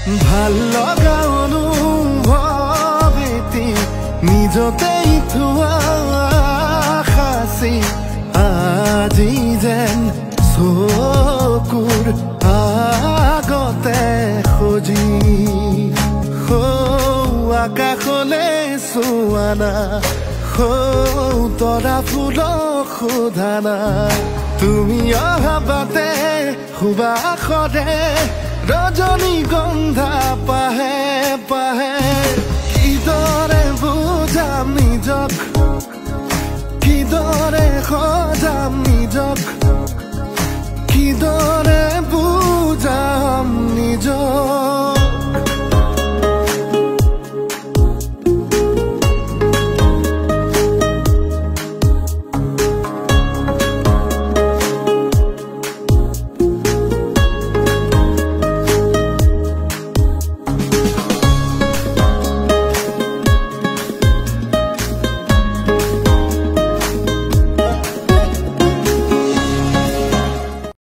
ভাল লগা অনুভৱ এটি নিজতেই থোৱা সাঁচি আজি যেন চকুৰ আগতে সজি আকাশলে চোৱা না তৰা ফুলক সোধা না তুমি অহা বাটে সুবাসৰে ৰজনীগন্ধা পাহে পাহে কিদৰে বুজাম নিজক কিদৰে সজাম নিজক কিদৰে বুজাম নিজক